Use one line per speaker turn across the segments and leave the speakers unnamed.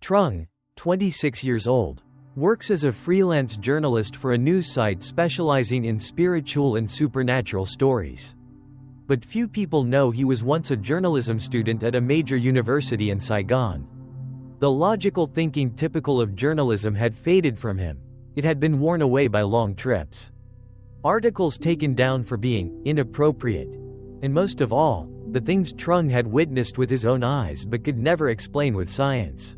Trung, 26 years old, works as a freelance journalist for a news site specializing in spiritual and supernatural stories. But few people know he was once a journalism student at a major university in Saigon. The logical thinking typical of journalism had faded from him. It had been worn away by long trips, articles taken down for being inappropriate, and most of all, the things Trung had witnessed with his own eyes but could never explain with science.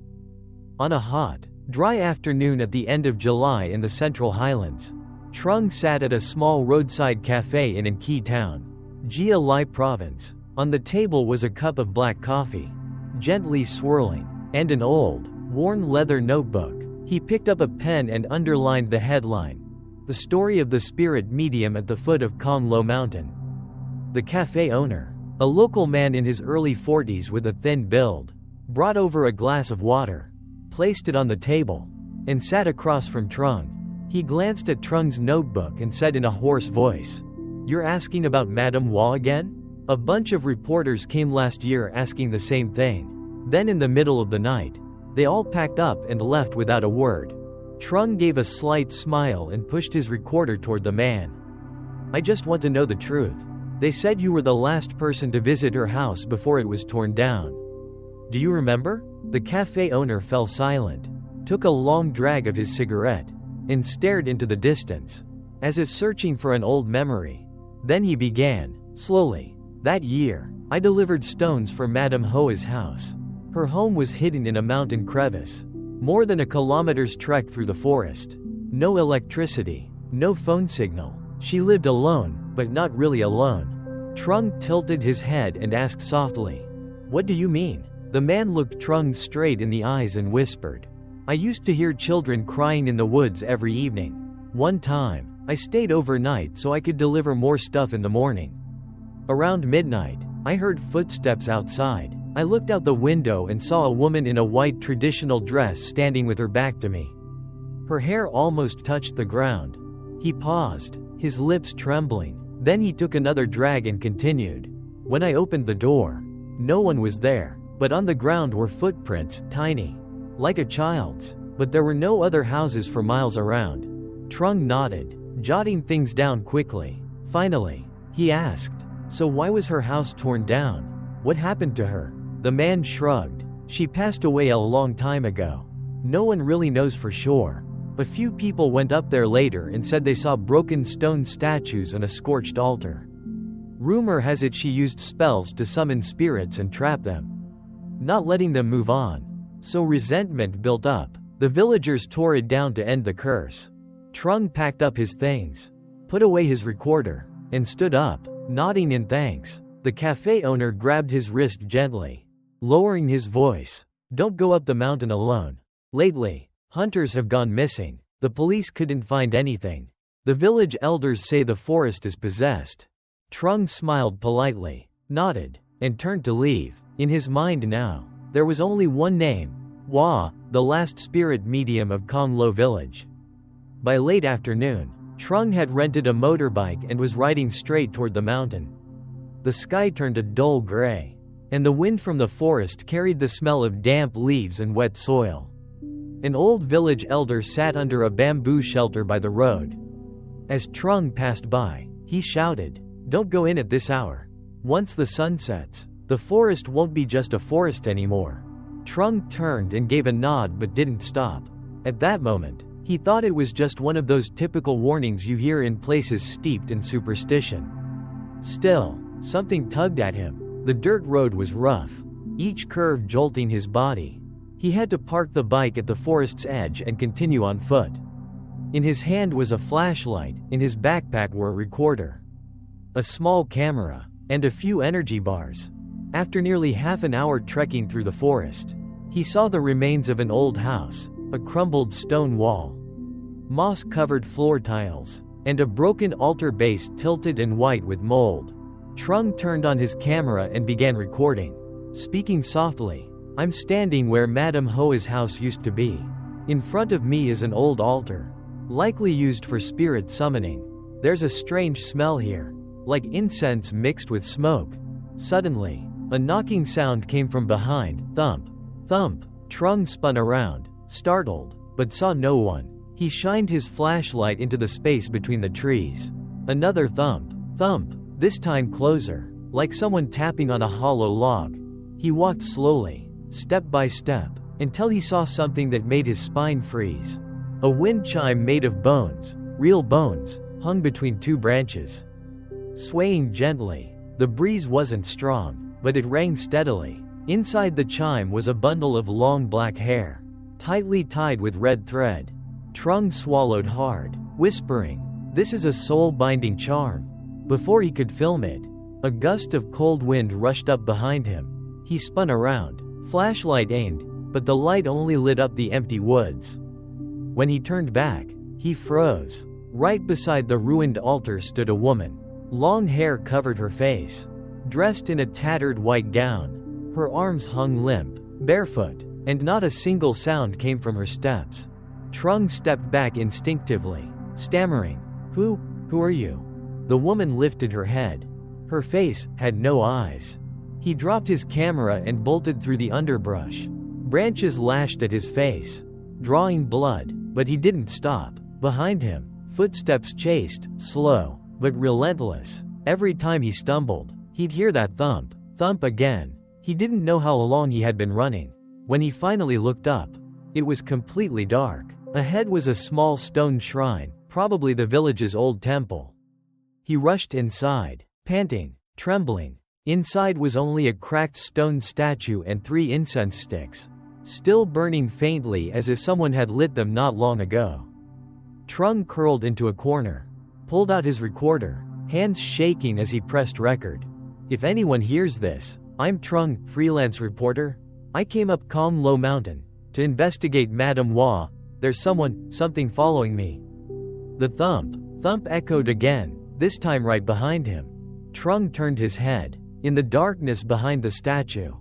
On a hot, dry afternoon at the end of July in the Central Highlands, Trung sat at a small roadside cafe in An Khe town, Gia Lai province. On the table was a cup of black coffee, gently swirling, and an old, worn leather notebook. He picked up a pen and underlined the headline, "The Story of the Spirit Medium at the Foot of Kong Lo Mountain." The cafe owner, a local man in his early 40s with a thin build, brought over a glass of water, placed it on the table, and sat across from Trung. He glanced at Trung's notebook and said in a hoarse voice, "You're asking about Madame Hua again? A bunch of reporters came last year asking the same thing. Then in the middle of the night, they all packed up and left without a word." Trung gave a slight smile and pushed his recorder toward the man. "I just want to know the truth. They said you were the last person to visit her house before it was torn down. Do you remember?" The cafe owner fell silent, took a long drag of his cigarette, and stared into the distance, as if searching for an old memory. Then he began, slowly. "That year, I delivered stones for Madame Hua's house. Her home was hidden in a mountain crevice, more than a kilometer's trek through the forest. No electricity, no phone signal. She lived alone, but not really alone." Trung tilted his head and asked softly, "What do you mean?" The man looked Trung straight in the eyes and whispered, "I used to hear children crying in the woods every evening. One time, I stayed overnight so I could deliver more stuff in the morning. Around midnight, I heard footsteps outside. I looked out the window and saw a woman in a white traditional dress standing with her back to me. Her hair almost touched the ground." He paused, his lips trembling. Then he took another drag and continued, "When I opened the door, no one was there, but on the ground were footprints, tiny, like a child's, but there were no other houses for miles around." Trung nodded, jotting things down quickly. Finally, he asked, "So why was her house torn down? What happened to her?" The man shrugged. "She passed away a long time ago. No one really knows for sure. A few people went up there later and said they saw broken stone statues and a scorched altar. Rumor has it she used spells to summon spirits and trap them, not letting them move on. So resentment built up. The villagers tore it down to end the curse." Trung packed up his things, put away his recorder, and stood up, nodding in thanks. The cafe owner grabbed his wrist gently, lowering his voice, "Don't go up the mountain alone. Lately, hunters have gone missing. The police couldn't find anything. The village elders say the forest is possessed." Trung smiled politely, nodded, and turned to leave. In his mind now, there was only one name: Hua, the last spirit medium of Kong Lo village. By late afternoon, Trung had rented a motorbike and was riding straight toward the mountain. The sky turned a dull gray, and the wind from the forest carried the smell of damp leaves and wet soil. An old village elder sat under a bamboo shelter by the road. As Trung passed by, he shouted, "Don't go in at this hour. Once the sun sets, the forest won't be just a forest anymore." Trung turned and gave a nod but didn't stop. At that moment, he thought it was just one of those typical warnings you hear in places steeped in superstition. Still, something tugged at him. The dirt road was rough, each curve jolting his body. He had to park the bike at the forest's edge and continue on foot. In his hand was a flashlight, in his backpack were a recorder, a small camera, and a few energy bars. After nearly half an hour trekking through the forest, he saw the remains of an old house, a crumbled stone wall, moss-covered floor tiles, and a broken altar base tilted and white with mold. Trung turned on his camera and began recording, speaking softly. "I'm standing where Madame Hua's house used to be. In front of me is an old altar, likely used for spirit summoning. There's a strange smell here, like incense mixed with smoke." Suddenly, a knocking sound came from behind. Thump, thump. Trung spun around, startled, but saw no one. He shined his flashlight into the space between the trees. Another thump, thump, this time closer, like someone tapping on a hollow log. He walked slowly, step by step, until he saw something that made his spine freeze. A wind chime made of bones, real bones, hung between two branches. Swaying gently, the breeze wasn't strong, but it rang steadily. Inside the chime was a bundle of long black hair, tightly tied with red thread. Trung swallowed hard, whispering, "This is a soul-binding charm." Before he could film it, a gust of cold wind rushed up behind him. He spun around, flashlight aimed, but the light only lit up the empty woods. When he turned back, he froze. Right beside the ruined altar stood a woman. Long hair covered her face. Dressed in a tattered white gown, her arms hung limp, barefoot, and not a single sound came from her steps. Trung stepped back instinctively, stammering, Who are you?" The woman lifted her head. Her face had no eyes. He dropped his camera and bolted through the underbrush. Branches lashed at his face, drawing blood, but he didn't stop. Behind him, footsteps chased, slow, but relentless. Every time he stumbled, he'd hear that thump, thump again. He didn't know how long he had been running. When he finally looked up, it was completely dark. Ahead was a small stone shrine, probably the village's old temple. He rushed inside, panting, trembling. Inside was only a cracked stone statue and 3 incense sticks, still burning faintly as if someone had lit them not long ago. Trung curled into a corner, pulled out his recorder, hands shaking as he pressed record. "If anyone hears this, I'm Trung, freelance reporter. I came up Kong Lo Mountain to investigate Madame Hua. There's something following me." The thump, thump echoed again, this time right behind him. Trung turned his head. In the darkness behind the statue,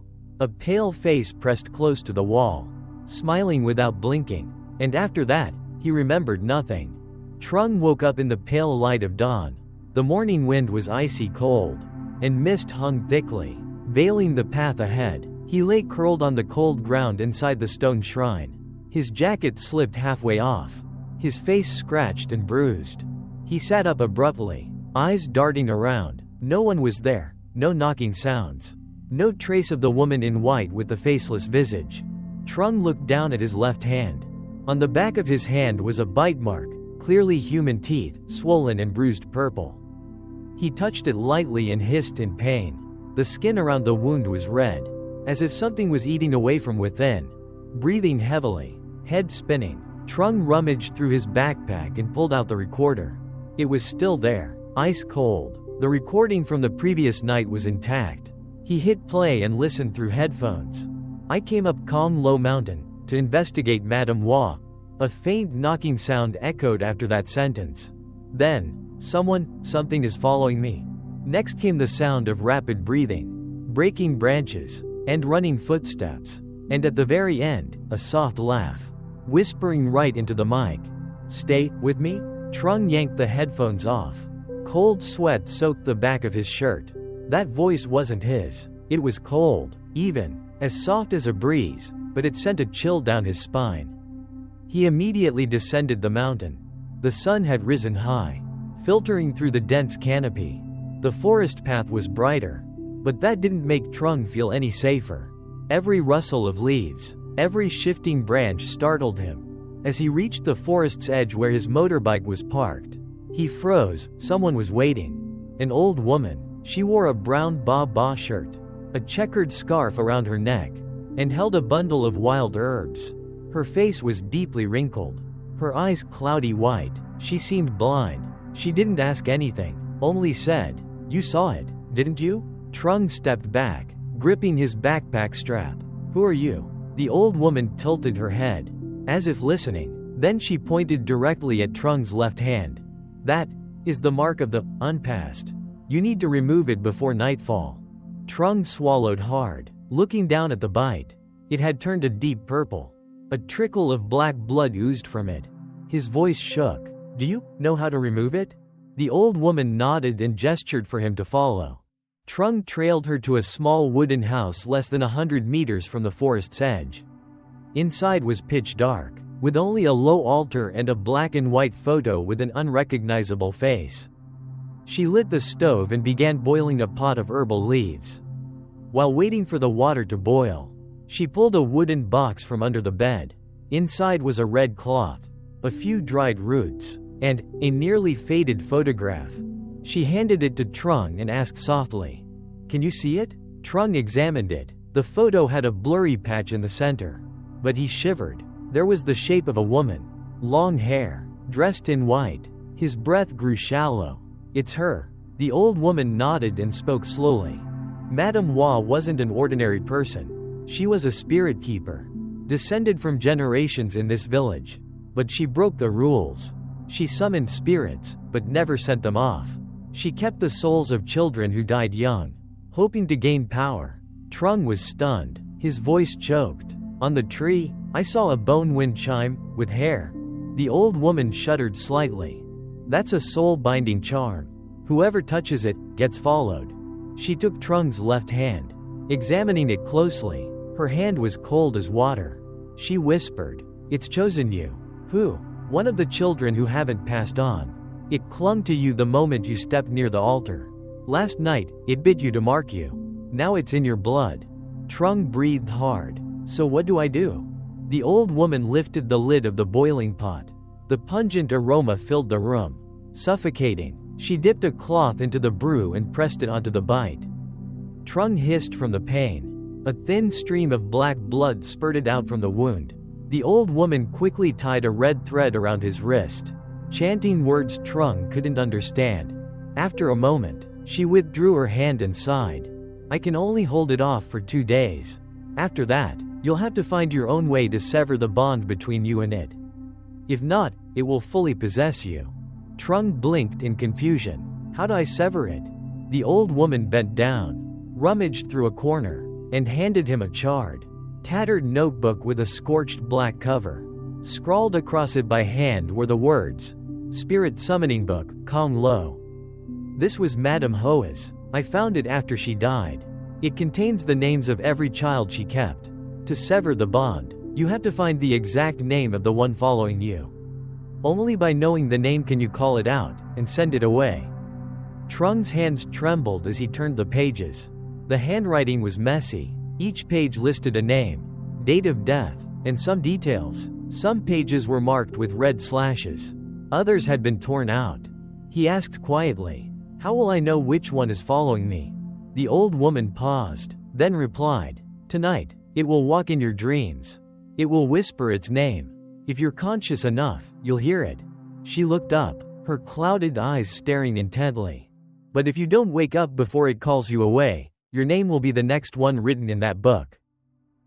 a pale face pressed close to the wall, smiling without blinking, and after that, he remembered nothing. Trung woke up in the pale light of dawn. The morning wind was icy cold, and mist hung thickly, veiling the path ahead. He lay curled on the cold ground inside the stone shrine. His jacket slipped halfway off, his face scratched and bruised. He sat up abruptly, eyes darting around. No one was there. No knocking sounds. No trace of the woman in white with the faceless visage. Trung looked down at his left hand. On the back of his hand was a bite mark, clearly human teeth, swollen and bruised purple. He touched it lightly and hissed in pain. The skin around the wound was red, as if something was eating away from within. Breathing heavily, head spinning, Trung rummaged through his backpack and pulled out the recorder. It was still there, ice cold. The recording from the previous night was intact. He hit play and listened through headphones. "I came up Kong Lo Mountain to investigate Madame Hua." A faint knocking sound echoed after that sentence. Then, something is following me. Next came the sound of rapid breathing, breaking branches, and running footsteps. And at the very end, a soft laugh, whispering right into the mic. "Stay with me?" Trung yanked the headphones off. Cold sweat soaked the back of his shirt. That voice wasn't his. It was cold, even, as soft as a breeze, but it sent a chill down his spine. He immediately descended the mountain. The sun had risen high, filtering through the dense canopy. The forest path was brighter, but that didn't make Trung feel any safer. Every rustle of leaves, every shifting branch startled him. As he reached the forest's edge where his motorbike was parked, he froze. Someone was waiting. An old woman. She wore a brown ba-ba shirt, a checkered scarf around her neck, and held a bundle of wild herbs. Her face was deeply wrinkled, her eyes cloudy white. She seemed blind. She didn't ask anything, only said, "You saw it, didn't you?" Trung stepped back, gripping his backpack strap. "Who are you?" The old woman tilted her head, as if listening. Then she pointed directly at Trung's left hand. "That is the mark of the unpassed. You need to remove it before nightfall." Trung swallowed hard, looking down at the bite. It had turned a deep purple. A trickle of black blood oozed from it. His voice shook. "Do you know how to remove it?" The old woman nodded and gestured for him to follow. Trung trailed her to a small wooden house less than 100 meters from the forest's edge. Inside was pitch dark, with only a low altar and a black and white photo with an unrecognizable face. She lit the stove and began boiling a pot of herbal leaves. While waiting for the water to boil, she pulled a wooden box from under the bed. Inside was a red cloth, a few dried roots, and a nearly faded photograph. She handed it to Trung and asked softly, "Can you see it?" Trung examined it. The photo had a blurry patch in the center. But he shivered. There was the shape of a woman. Long hair, dressed in white. His breath grew shallow. "It's her." The old woman nodded and spoke slowly. Madame Hua wasn't an ordinary person. She was a spirit keeper, descended from generations in this village. But she broke the rules. She summoned spirits, but never sent them off. She kept the souls of children who died young, hoping to gain power. Trung was stunned. His voice choked. "On the tree, I saw a bone wind chime, with hair." The old woman shuddered slightly. "That's a soul-binding charm. Whoever touches it, gets followed." She took Trung's left hand. Examining it closely, her hand was cold as water. She whispered, "It's chosen you." "Who?" "One of the children who haven't passed on. It clung to you the moment you stepped near the altar. Last night, it bit you to mark you. Now it's in your blood." Trung breathed hard. "So what do I do?" The old woman lifted the lid of the boiling pot. The pungent aroma filled the room, suffocating. She dipped a cloth into the brew and pressed it onto the bite. Trung hissed from the pain. A thin stream of black blood spurted out from the wound. The old woman quickly tied a red thread around his wrist, chanting words Trung couldn't understand. After a moment, she withdrew her hand and sighed. "I can only hold it off for 2 days. After that, you'll have to find your own way to sever the bond between you and it. If not, it will fully possess you." Trung blinked in confusion. "How do I sever it?" The old woman bent down, rummaged through a corner, and handed him a charred, tattered notebook with a scorched black cover. Scrawled across it by hand were the words, "Spirit Summoning Book, Kong Lo." This was Madame Hua's. "I found it after she died. It contains the names of every child she kept. To sever the bond, you have to find the exact name of the one following you. Only by knowing the name can you call it out and send it away." Trung's hands trembled as he turned the pages. The handwriting was messy. Each page listed a name, date of death, and some details. Some pages were marked with red slashes. Others had been torn out. He asked quietly, "How will I know which one is following me?" The old woman paused, then replied, "Tonight, it will walk in your dreams. It will whisper its name. If you're conscious enough, you'll hear it." She looked up, her clouded eyes staring intently. "But if you don't wake up before it calls you away, your name will be the next one written in that book."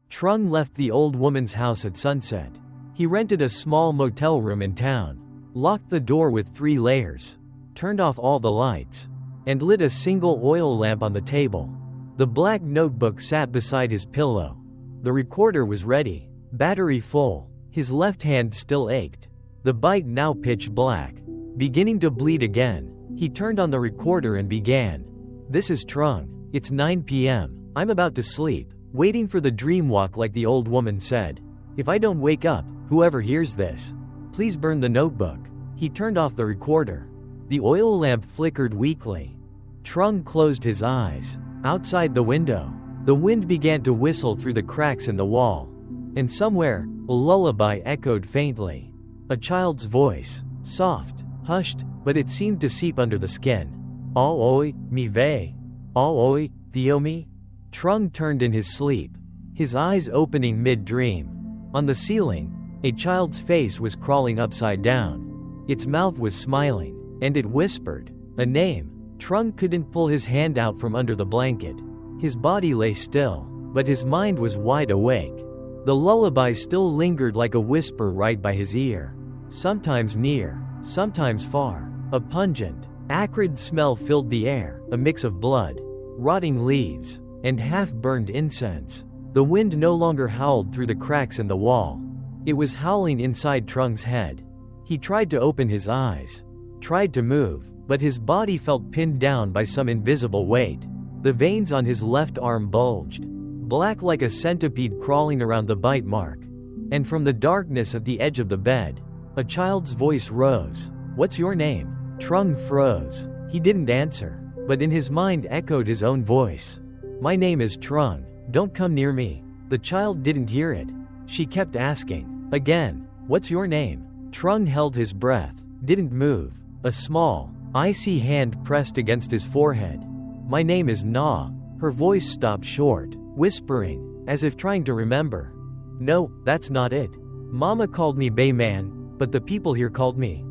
Trung left the old woman's house at sunset. He rented a small motel room in town, locked the door with 3 layers, turned off all the lights, and lit a single oil lamp on the table. The black notebook sat beside his pillow. The recorder was ready, battery full. His left hand still ached. The bite now pitch black, beginning to bleed again. He turned on the recorder and began. "This is Trung. It's 9 p.m. I'm about to sleep, waiting for the dream walk like the old woman said. If I don't wake up, whoever hears this, please burn the notebook." He turned off the recorder. The oil lamp flickered weakly. Trung closed his eyes. Outside the window, the wind began to whistle through the cracks in the wall. And somewhere, a lullaby echoed faintly. A child's voice, soft, hushed, but it seemed to seep under the skin. "All oi, mi ve. All oi, Theomi." Trung turned in his sleep, his eyes opening mid-dream. On the ceiling, a child's face was crawling upside down. Its mouth was smiling, and it whispered, a name. Trung couldn't pull his hand out from under the blanket. His body lay still, but his mind was wide awake. The lullaby still lingered like a whisper right by his ear. Sometimes near, sometimes far. A pungent, acrid smell filled the air, a mix of blood, rotting leaves, and half-burned incense. The wind no longer howled through the cracks in the wall. It was howling inside Trung's head. He tried to open his eyes, tried to move, but his body felt pinned down by some invisible weight. The veins on his left arm bulged, black like a centipede crawling around the bite mark. And from the darkness at the edge of the bed, a child's voice rose. "What's your name?" Trung froze. He didn't answer, but in his mind echoed his own voice. "My name is Trung. Don't come near me." The child didn't hear it. She kept asking. Again, "What's your name?" Trung held his breath, didn't move. A small, icy hand pressed against his forehead. "My name is Na." Her voice stopped short, whispering, as if trying to remember. "No, that's not it. Mama called me Bayman, but the people here called me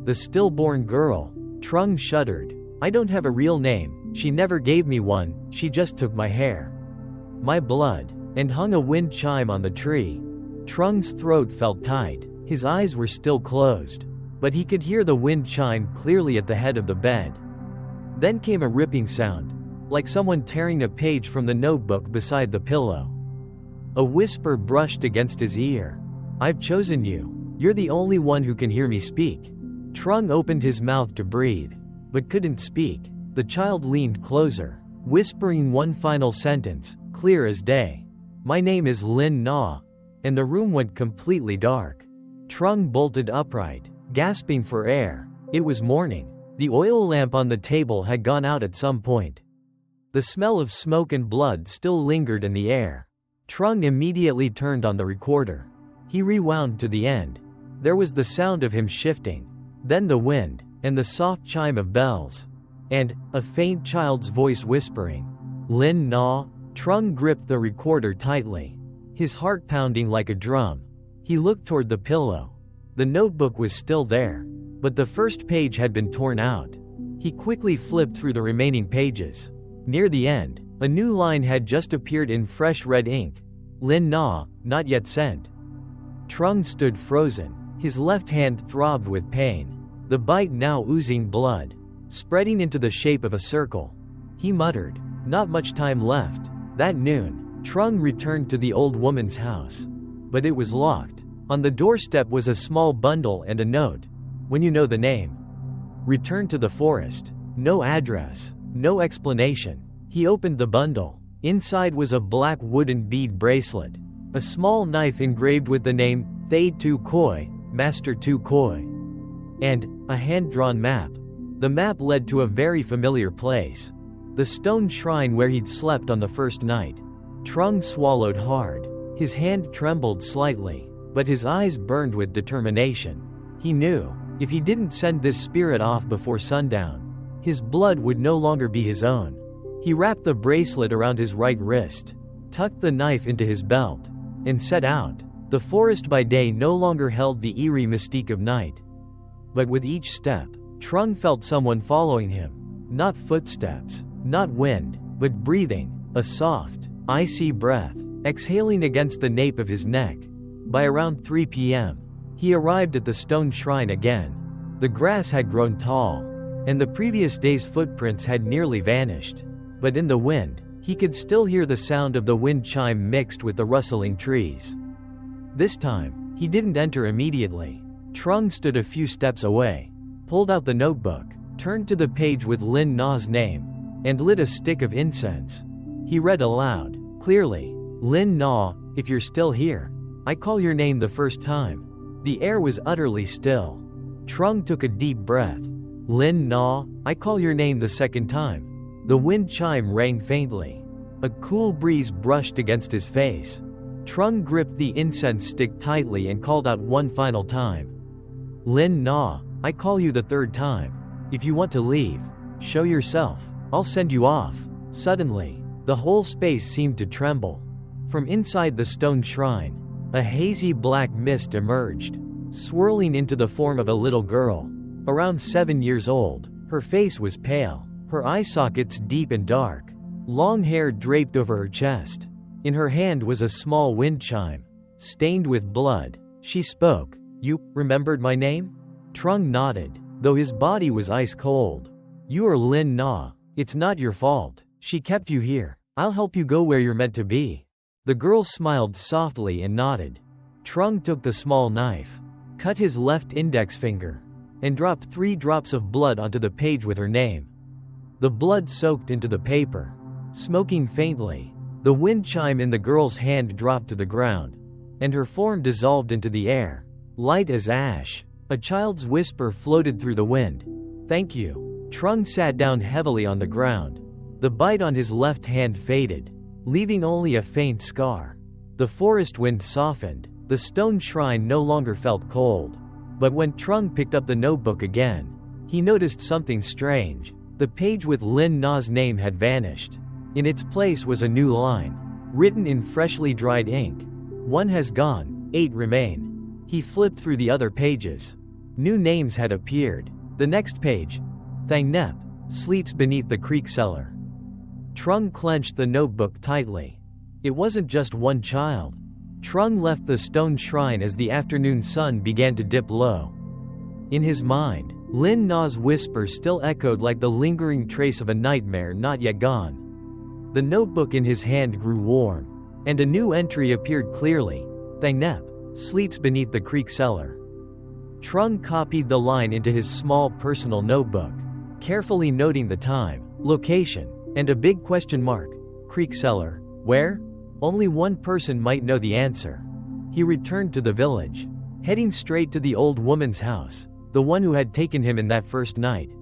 the stillborn girl." Trung shuddered. "I don't have a real name. She never gave me one, she just took my hair, my blood, and hung a wind chime on the tree." Trung's throat felt tight. His eyes were still closed, but he could hear the wind chime clearly at the head of the bed. Then came a ripping sound, like someone tearing a page from the notebook beside the pillow. A whisper brushed against his ear. "I've chosen you. You're the only one who can hear me speak." Trung opened his mouth to breathe, but couldn't speak. The child leaned closer, whispering one final sentence, clear as day. "My name is Lin Na." And the room went completely dark. Trung bolted upright, gasping for air. It was morning. The oil lamp on the table had gone out at some point. The smell of smoke and blood still lingered in the air. Trung immediately turned on the recorder. He rewound to the end. There was the sound of him shifting, then the wind, and the soft chime of bells. And a faint child's voice whispering, "Lin Na." Trung gripped the recorder tightly, his heart pounding like a drum. He looked toward the pillow. The notebook was still there, but the first page had been torn out. He quickly flipped through the remaining pages. Near the end, a new line had just appeared in fresh red ink. "Lin Na, not yet sent." Trung stood frozen. His left hand throbbed with pain, the bite now oozing blood, spreading into the shape of a circle. He muttered, "Not much time left." That noon, Trung returned to the old woman's house. But it was locked. On the doorstep was a small bundle and a note. "When you know the name, return to the forest." No address, no explanation. He opened the bundle. Inside was a black wooden bead bracelet, a small knife engraved with the name, Thay Tu Khoi, Master Tu Khoi, and a hand-drawn map. The map led to a very familiar place, the stone shrine where he'd slept on the first night. Trung swallowed hard. His hand trembled slightly, but his eyes burned with determination. He knew, if he didn't send this spirit off before sundown, his blood would no longer be his own. He wrapped the bracelet around his right wrist, tucked the knife into his belt, and set out. The forest by day no longer held the eerie mystique of night. But with each step, Trung felt someone following him. Not footsteps, not wind, but breathing, a soft, icy breath, exhaling against the nape of his neck. By around 3 p.m., he arrived at the stone shrine again. The grass had grown tall, and the previous day's footprints had nearly vanished. But in the wind, he could still hear the sound of the wind chime mixed with the rustling trees. This time, he didn't enter immediately. Trung stood a few steps away, pulled out the notebook, turned to the page with Lin Na's name, and lit a stick of incense. He read aloud, clearly, "Lin Na, if you're still here, I call your name the first time." The air was utterly still. Trung took a deep breath. "Lin Na, I call your name the second time." The wind chime rang faintly. A cool breeze brushed against his face. Trung gripped the incense stick tightly and called out one final time. "Lin Na, I call you the third time. If you want to leave, show yourself. I'll send you off." Suddenly, the whole space seemed to tremble. From inside the stone shrine, a hazy black mist emerged, swirling into the form of a little girl, around 7 years old. Her face was pale, her eye sockets deep and dark, long hair draped over her chest. In her hand was a small wind chime, stained with blood. She spoke. "You remembered my name?" Trung nodded, though his body was ice cold. "You are Lin Na. It's not your fault. She kept you here. I'll help you go where you're meant to be." The girl smiled softly and nodded. Trung took the small knife, cut his left index finger, and dropped 3 drops of blood onto the page with her name. The blood soaked into the paper, smoking faintly. The wind chime in the girl's hand dropped to the ground. and her form dissolved into the air, light as ash. A child's whisper floated through the wind. "Thank you." Trung sat down heavily on the ground. The bite on his left hand faded, leaving only a faint scar. The forest wind softened. The stone shrine no longer felt cold. But when Trung picked up the notebook again, he noticed something strange. The page with Lin Na's name had vanished. In its place was a new line, written in freshly dried ink. "One has gone, 8 remain." He flipped through the other pages. New names had appeared. The next page, Thang Nep, sleeps beneath the creek cellar. Trung clenched the notebook tightly. It wasn't just one child. Trung left the stone shrine as the afternoon sun began to dip low. In his mind, Lin Na's whisper still echoed like the lingering trace of a nightmare not yet gone. The notebook in his hand grew warm, and a new entry appeared clearly. Thang Nep sleeps beneath the creek cellar. Trung copied the line into his small personal notebook, carefully noting the time, location, and a big question mark. Creek cellar, where? Only one person might know the answer. He returned to the village, heading straight to the old woman's house, the one who had taken him in that first night.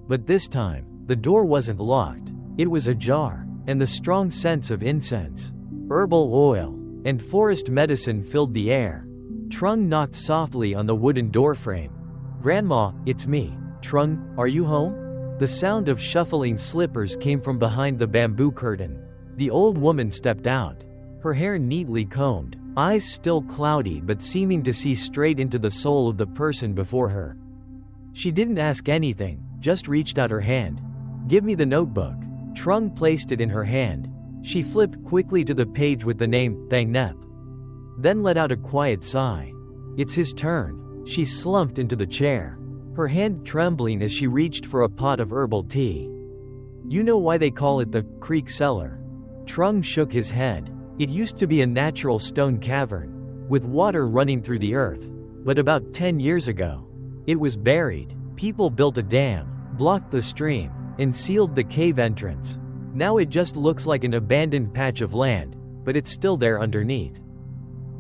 But this time, the door wasn't locked. It was ajar, and the strong scents of incense, herbal oil, and forest medicine filled the air. Trung knocked softly on the wooden doorframe. "Grandma, it's me. Trung, are you home?" The sound of shuffling slippers came from behind the bamboo curtain. The old woman stepped out, her hair neatly combed, eyes still cloudy but seeming to see straight into the soul of the person before her. She didn't ask anything, just reached out her hand. "Give me the notebook." Trung placed it in her hand. She flipped quickly to the page with the name, Thang Nep. Then let out a quiet sigh. "It's his turn." She slumped into the chair, her hand trembling as she reached for a pot of herbal tea. "You know why they call it the creek cellar?" Trung shook his head. It used to be a natural stone cavern, with water running through the earth. But about 10 years ago, it was buried. People built a dam, blocked the stream, and sealed the cave entrance. Now it just looks like an abandoned patch of land, but it's still there underneath.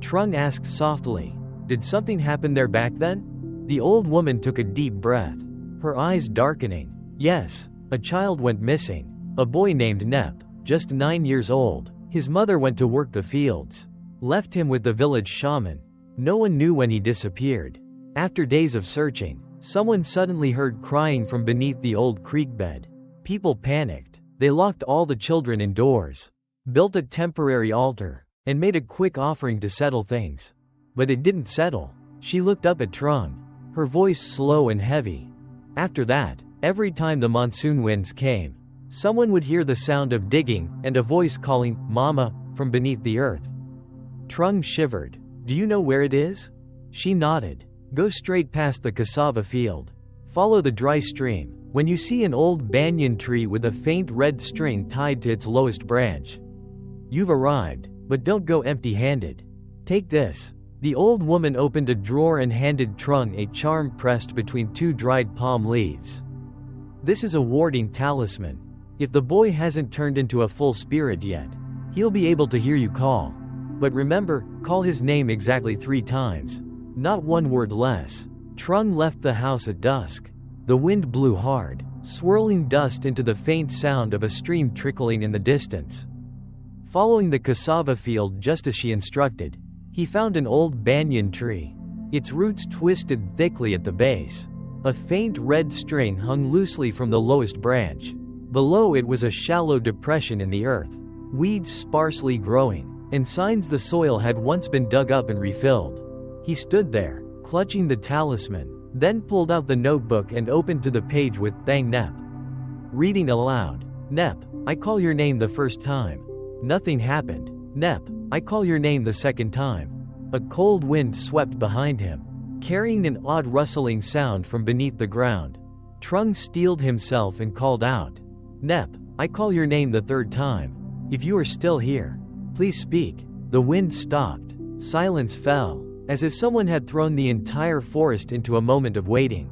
Trung asked softly, "Did something happen there back then?" The old woman took a deep breath, her eyes darkening. "Yes, a child went missing, a boy named Nep, just 9 years old. His mother went to work the fields, left him with the village shaman. No one knew when he disappeared. After days of searching, someone suddenly heard crying from beneath the old creek bed. People panicked. They locked all the children indoors, built a temporary altar, and made a quick offering to settle things. But it didn't settle." She looked up at Trung, her voice slow and heavy. "After that, every time the monsoon winds came, someone would hear the sound of digging and a voice calling, 'Mama,' from beneath the earth." Trung shivered. "Do you know where it is?" She nodded. "Go straight past the cassava field. Follow the dry stream. When you see an old banyan tree with a faint red string tied to its lowest branch, you've arrived, but don't go empty-handed. Take this." The old woman opened a drawer and handed Trung a charm pressed between 2 dried palm leaves. "This is a warding talisman. If the boy hasn't turned into a full spirit yet, he'll be able to hear you call. But remember, call his name exactly 3 times. Not 1 word less." Trung left the house at dusk. The wind blew hard, swirling dust into the faint sound of a stream trickling in the distance. Following the cassava field just as she instructed, he found an old banyan tree. Its roots twisted thickly at the base. A faint red string hung loosely from the lowest branch. Below it was a shallow depression in the earth, weeds sparsely growing, and signs the soil had once been dug up and refilled. He stood there, clutching the talisman, then pulled out the notebook and opened to the page with Thang Nep. Reading aloud, "Nep, I call your name the first time." Nothing happened. "Nep, I call your name the second time." A cold wind swept behind him, carrying an odd rustling sound from beneath the ground. Trung steeled himself and called out, "Nep, I call your name the third time. If you are still here, please speak." The wind stopped. Silence fell, as if someone had thrown the entire forest into a moment of waiting.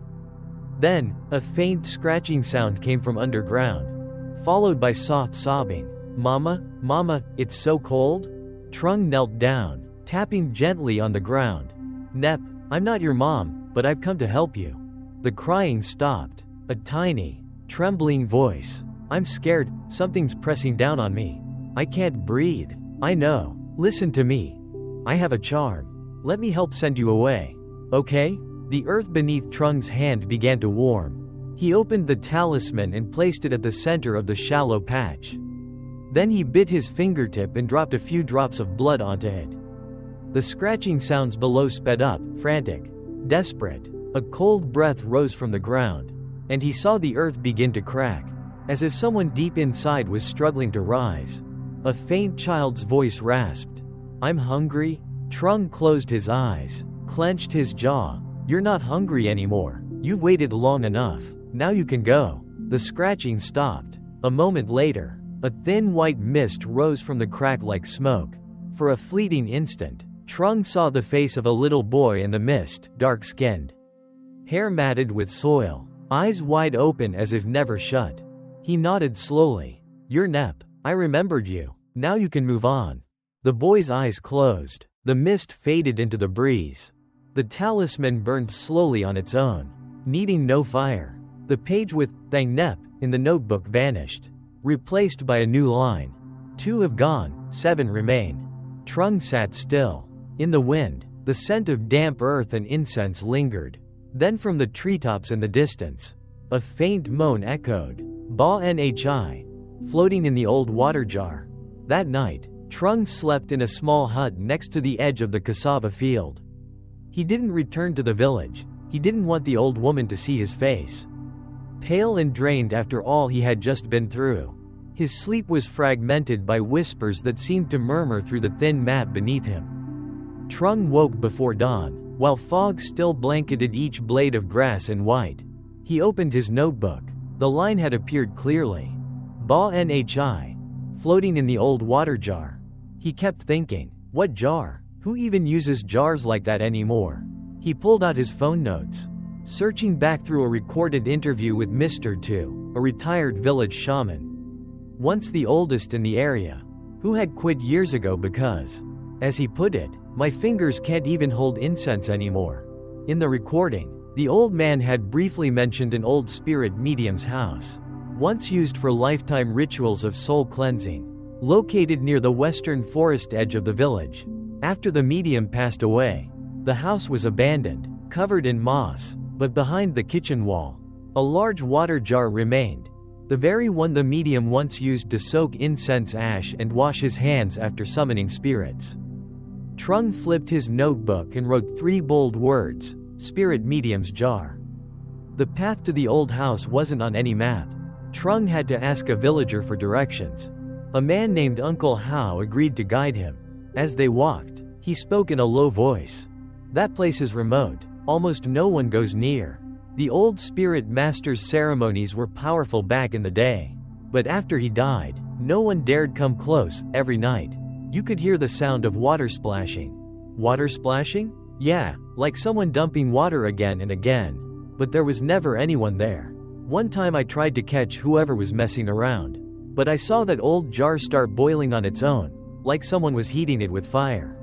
Then, a faint scratching sound came from underground, followed by soft sobbing. "Mama, Mama, it's so cold." Trung knelt down, tapping gently on the ground. "Nep, I'm not your mom, but I've come to help you." The crying stopped. A tiny, trembling voice. "I'm scared, something's pressing down on me. I can't breathe." "I know. Listen to me. I have a charm. Let me help send you away. Okay?" The earth beneath Trung's hand began to warm. He opened the talisman and placed it at the center of the shallow patch. Then he bit his fingertip and dropped a few drops of blood onto it. The scratching sounds below sped up, frantic, desperate. A cold breath rose from the ground, and he saw the earth begin to crack, as if someone deep inside was struggling to rise. A faint child's voice rasped, "I'm hungry." Trung closed his eyes, clenched his jaw. "You're not hungry anymore. You've waited long enough. Now you can go." The scratching stopped. A moment later, a thin white mist rose from the crack like smoke. For a fleeting instant, Trung saw the face of a little boy in the mist, dark-skinned, hair matted with soil, eyes wide open as if never shut. He nodded slowly. "You're Nep. I remembered you. Now you can move on." The boy's eyes closed. The mist faded into the breeze. The talisman burned slowly on its own, needing no fire. The page with "Thank Nep" in the notebook vanished, replaced by a new line. 2 have gone, 7 remain. Trung sat still. In the wind, the scent of damp earth and incense lingered. Then from the treetops in the distance, a faint moan echoed. "Ba Nhi," floating in the old water jar. That night, Trung slept in a small hut next to the edge of the cassava field. He didn't return to the village. He didn't want the old woman to see his face, pale and drained after all he had just been through. His sleep was fragmented by whispers that seemed to murmur through the thin mat beneath him. Trung woke before dawn, while fog still blanketed each blade of grass in white. He opened his notebook. The line had appeared clearly. "Ba Nhi," floating in the old water jar. He kept thinking, what jar? Who even uses jars like that anymore? He pulled out his phone notes, searching back through a recorded interview with Mr. Tu, a retired village shaman, once the oldest in the area, who had quit years ago because, as he put it, "My fingers can't even hold incense anymore." In the recording, the old man had briefly mentioned an old spirit medium's house, once used for lifetime rituals of soul cleansing, located near the western forest edge of the village. After the medium passed away, the house was abandoned, covered in moss, but behind the kitchen wall, a large water jar remained, the very one the medium once used to soak incense ash and wash his hands after summoning spirits. Trung flipped his notebook and wrote 3 bold words, "Spirit Medium's Jar." The path to the old house wasn't on any map. Trung had to ask a villager for directions. A man named Uncle Hao agreed to guide him. As they walked, he spoke in a low voice. "That place is remote. Almost no one goes near. The old spirit master's ceremonies were powerful back in the day. But after he died, no one dared come close. Every night, you could hear the sound of water splashing." "Water splashing?" "Yeah, like someone dumping water again and again. But there was never anyone there. One time I tried to catch whoever was messing around, but I saw that old jar start boiling on its own, like someone was heating it with fire.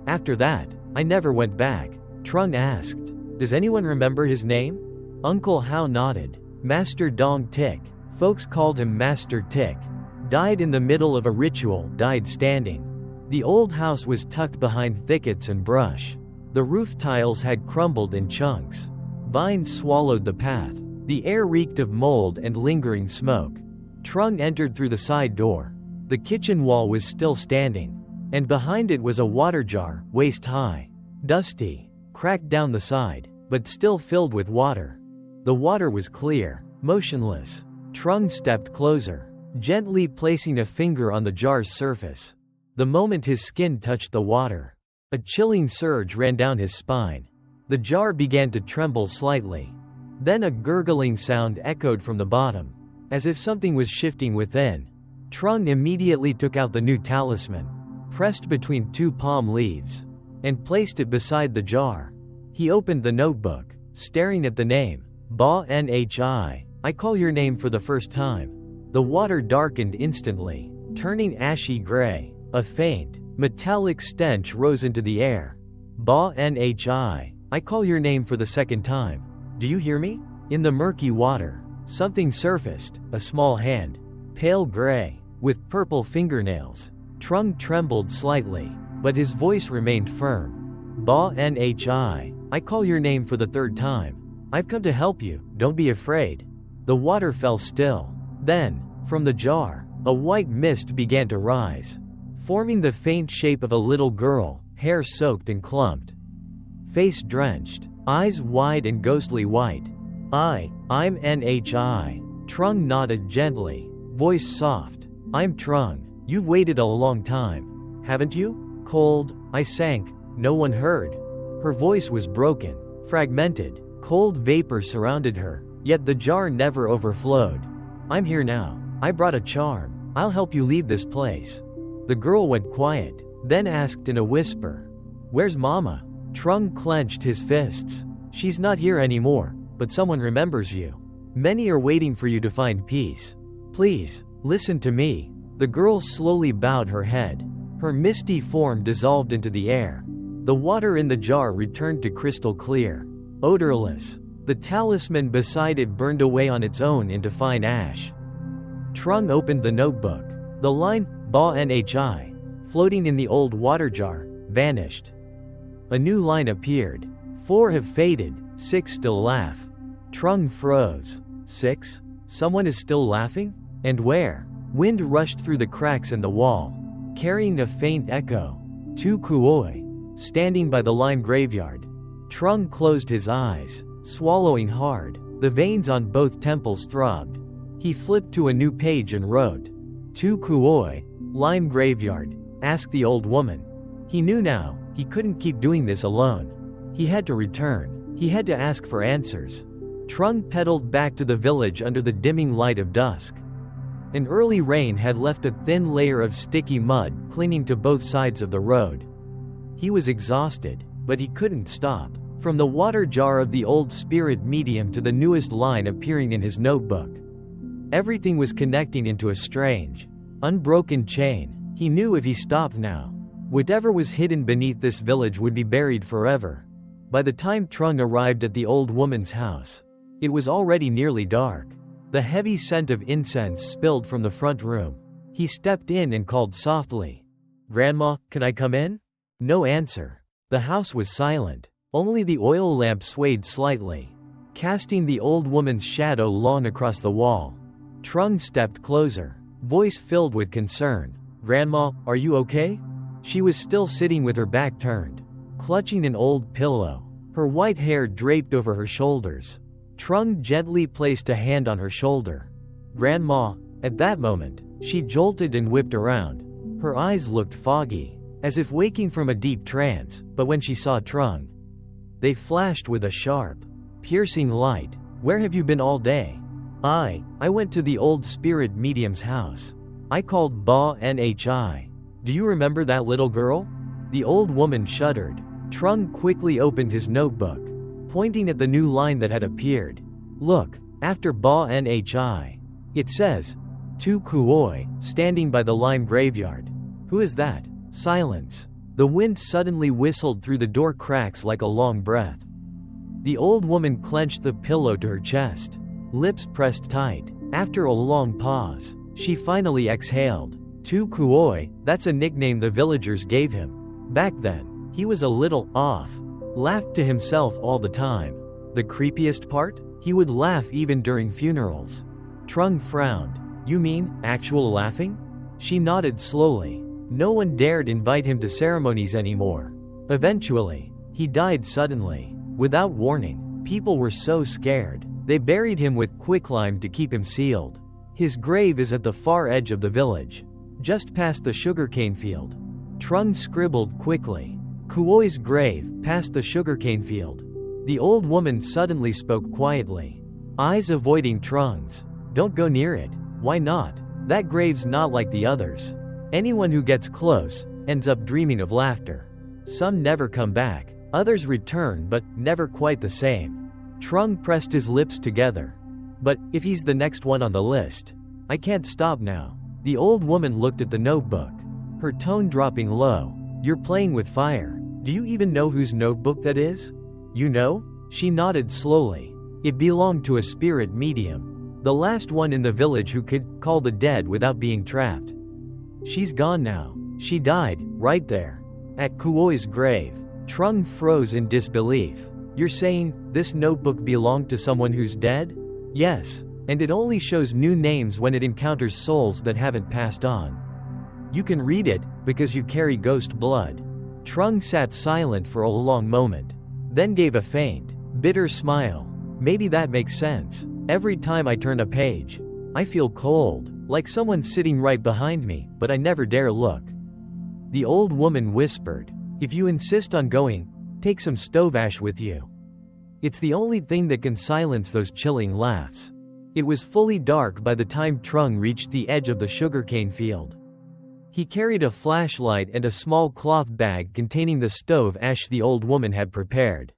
After that, I never went back." Trung asked, "Does anyone remember his name?" Uncle Hao nodded. "Master Dong Tik. Folks called him Master Tik. Died in the middle of a ritual, died standing. The old house was tucked behind thickets and brush. The roof tiles had crumbled in chunks. Vines swallowed the path. The air reeked of mold and lingering smoke." Trung entered through the side door. The kitchen wall was still standing, and behind it was a water jar, waist high, dusty, cracked down the side, but still filled with water. The water was clear, motionless. Trung stepped closer, gently placing a finger on the jar's surface. The moment his skin touched the water, a chilling surge ran down his spine. The jar began to tremble slightly. Then a gurgling sound echoed from the bottom, as if something was shifting within. Trung immediately took out the new talisman, pressed between 2 palm leaves, and placed it beside the jar. He opened the notebook, staring at the name, "Ba Nhi. I call your name for the first time." The water darkened instantly, turning ashy gray. A faint, Metallic stench rose into the air. Ba Nhi, I call your name for the second time. Do you hear me? In the murky water, something surfaced, a small hand. Pale gray, with purple fingernails. Trung trembled slightly, but his voice remained firm. Ba Nhi, I call your name for the third time. I've come to help you, don't be afraid. The water fell still. Then, from the jar, a white mist began to rise, forming the faint shape of a little girl, hair soaked and clumped. Face drenched, eyes wide and ghostly white. I'm Nhi. Trung nodded gently, voice soft. I'm Trung. You've waited a long time, haven't you? Cold, I sank, no one heard. Her voice was broken, fragmented. Cold vapor surrounded her, yet the jar never overflowed. I'm here now. I brought a charm. I'll help you leave this place. The girl went quiet, then asked in a whisper, Where's Mama? Trung clenched his fists. She's not here anymore, but someone remembers you. Many are waiting for you to find peace. Please, listen to me. The girl slowly bowed her head. Her misty form dissolved into the air. The water in the jar returned to crystal clear, odorless. The talisman beside it burned away on its own into fine ash. Trung opened the notebook. The line, Ba Nhi, floating in the old water jar, vanished. A new line appeared. 4 have faded, 6 still laugh. Trung froze. 6? Someone is still laughing? And where? Wind rushed through the cracks in the wall, carrying a faint echo. 2 Kuoi, standing by the lime graveyard. Trung closed his eyes, swallowing hard. The veins on both temples throbbed. He flipped to a new page and wrote, 2 Kuoi, lime graveyard, asked the old woman. He knew now, he couldn't keep doing this alone. He had to return. He had to ask for answers. Trung pedaled back to the village under the dimming light of dusk. An early rain had left a thin layer of sticky mud clinging to both sides of the road. He was exhausted, but he couldn't stop. From the water jar of the old spirit medium to the newest line appearing in his notebook, everything was connecting into a strange, unbroken chain. He knew if he stopped now, whatever was hidden beneath this village would be buried forever. By the time Trung arrived at the old woman's house, it was already nearly dark. The heavy scent of incense spilled from the front room. He stepped in and called softly, Grandma, can I come in? No answer. The house was silent. Only the oil lamp swayed slightly, casting the old woman's shadow long across the wall. Trung stepped closer, voice filled with concern. Grandma, are you okay? She was still sitting with her back turned, clutching an old pillow, her white hair draped over her shoulders. Trung gently placed a hand on her shoulder. Grandma, at that moment, she jolted and whipped around. Her eyes looked foggy, as if waking from a deep trance, but when she saw Trung, they flashed with a sharp, piercing light. Where have you been all day? I went to the old spirit medium's house. I called Ba Nhi. Do you remember that little girl? The old woman shuddered. Trung quickly opened his notebook, pointing at the new line that had appeared. Look, after Ba Nhi. It says, 2 Kuoi, standing by the lime graveyard. Who is that? Silence. The wind suddenly whistled through the door cracks like a long breath. The old woman clenched the pillow to her chest, lips pressed tight. After a long pause, she finally exhaled. 2 Kuoi, that's a nickname the villagers gave him. Back then, he was a little off. Laughed to himself all the time. The creepiest part? He would laugh even during funerals. Trung frowned. You mean, actual laughing? She nodded slowly. No one dared invite him to ceremonies anymore. Eventually, he died suddenly, without warning. People were so scared, they buried him with quicklime to keep him sealed. His grave is at the far edge of the village, just past the sugarcane field. Trung scribbled quickly. Kuoi's grave, past the sugarcane field. The old woman suddenly spoke quietly, eyes avoiding Trung's. Don't go near it. Why not? That grave's not like the others. Anyone who gets close ends up dreaming of laughter. Some never come back, others return but never quite the same. Trung pressed his lips together. But if he's the next one on the list, I can't stop now. The old woman looked at the notebook. her tone dropping low. "You're playing with fire. Do you even know whose notebook that is?" "You know?" She nodded slowly. "It belonged to a spirit medium. The last one in the village who could call the dead without being trapped. She's gone now. She died, right there. At Kuoi's grave." Trung froze in disbelief. "You're saying, this notebook belonged to someone who's dead?" "Yes. And it only shows new names when it encounters souls that haven't passed on. You can read it, because you carry ghost blood." Trung sat silent for a long moment. Then gave a faint, bitter smile. "Maybe that makes sense. Every time I turn a page, I feel cold, like someone's sitting right behind me, but I never dare look." The old woman whispered, "If you insist on going, take some stove ash with you. It's the only thing that can silence those chilling laughs." It was fully dark by the time Trung reached the edge of the sugarcane field. He carried a flashlight and a small cloth bag containing the stove ash the old woman had prepared.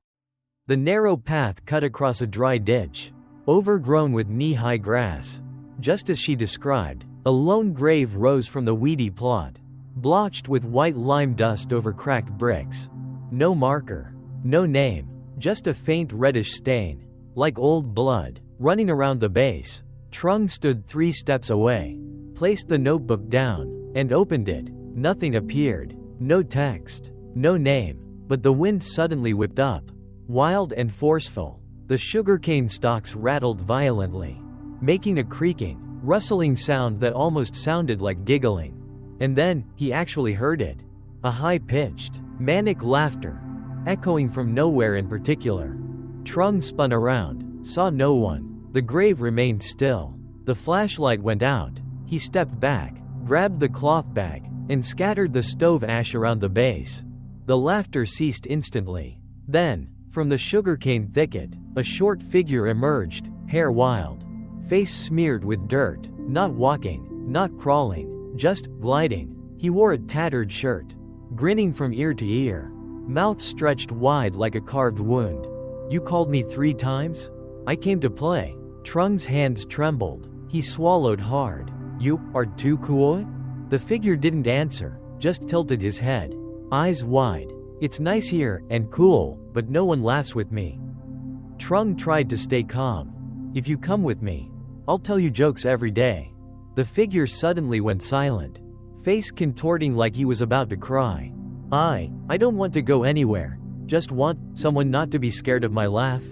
The narrow path cut across a dry ditch, overgrown with knee-high grass. Just as she described, a lone grave rose from the weedy plot, blotched with white lime dust over cracked bricks. No marker, no name, just a faint reddish stain, like old blood, running around the base. Trung stood 3 steps away, placed the notebook down, and opened it. Nothing appeared. No text, no name, but the wind suddenly whipped up, wild and forceful. The sugarcane stalks rattled violently, making a creaking, rustling sound that almost sounded like giggling. And then, he actually heard it. A high-pitched, manic laughter, echoing from nowhere in particular. Trung spun around, saw no one. The grave remained still. The flashlight went out. He stepped back, grabbed the cloth bag, and scattered the stove ash around the base. The laughter ceased instantly. Then, from the sugarcane thicket, a short figure emerged, hair wild, face smeared with dirt, not walking, not crawling, just gliding. He wore a tattered shirt, grinning from ear to ear, mouth stretched wide like a carved wound. "You called me 3 times? I came to play." Trung's hands trembled. He swallowed hard. "You are Tu Kuoi?" The figure didn't answer, just tilted his head, eyes wide. "It's nice here, and cool, but no one laughs with me." Trung tried to stay calm. "If you come with me, I'll tell you jokes every day." The figure suddenly went silent, face contorting like he was about to cry. I don't want to go anywhere. Just want someone not to be scared of my laugh."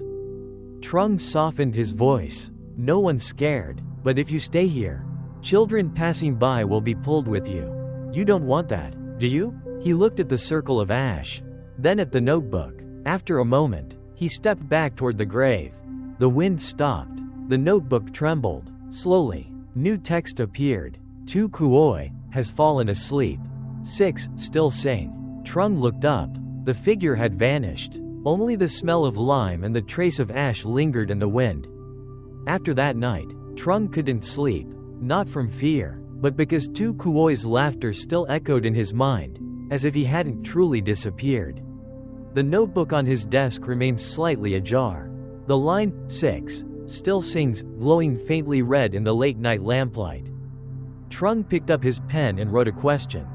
Trung softened his voice. "No one's scared, but if you stay here, children passing by will be pulled with you. You don't want that, do you?" He looked at the circle of ash, then at the notebook. After a moment, he stepped back toward the grave. The wind stopped. The notebook trembled. Slowly, new text appeared. "Tu Kuoi has fallen asleep. 6 still sing." Trung looked up. The figure had vanished. Only the smell of lime and the trace of ash lingered in the wind. After that night, Trung couldn't sleep, not from fear, but because Tu Kuoi's laughter still echoed in his mind, as if he hadn't truly disappeared. The notebook on his desk remained slightly ajar. The line, 6, still sings, glowing faintly red in the late-night lamplight. Trung picked up his pen and wrote a question.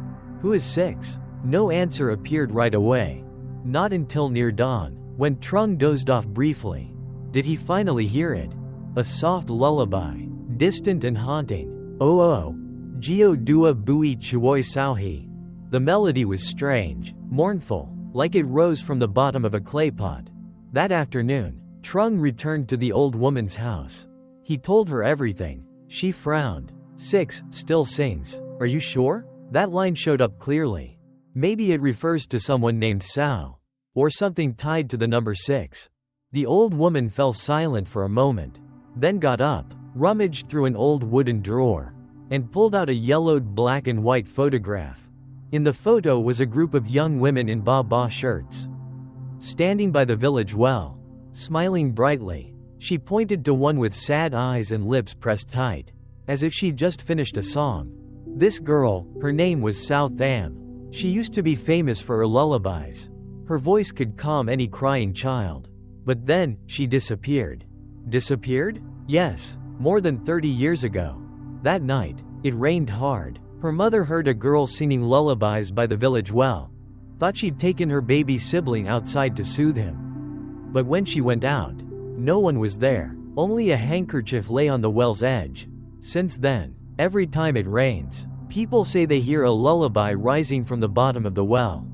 "Who is 6? No answer appeared right away. Not until near dawn, when Trung dozed off briefly. Did he finally hear it? A soft lullaby, distant and haunting. "Oh oh, Gio Dua Bui Chuoi Sauhi." The melody was strange, mournful, like it rose from the bottom of a clay pot. That afternoon, Trung returned to the old woman's house. He told her everything. She frowned. 6 still sings. Are you sure? That line showed up clearly. Maybe it refers to someone named Sao. Or something tied to the number 6. The old woman fell silent for a moment, then got up, rummaged through an old wooden drawer, and pulled out a yellowed black and white photograph. In the photo was a group of young women in ba-ba shirts, standing by the village well, smiling brightly. She pointed to one with sad eyes and lips pressed tight, as if she'd just finished a song. This girl, her name was Sao Tham. She used to be famous for her lullabies. Her voice could calm any crying child. But then, she disappeared. Disappeared? Yes, more than 30 years ago. That night, it rained hard. Her mother heard a girl singing lullabies by the village well. Thought she'd taken her baby sibling outside to soothe him. But when she went out, no one was there. Only a handkerchief lay on the well's edge. Since then, every time it rains, people say they hear a lullaby rising from the bottom of the well.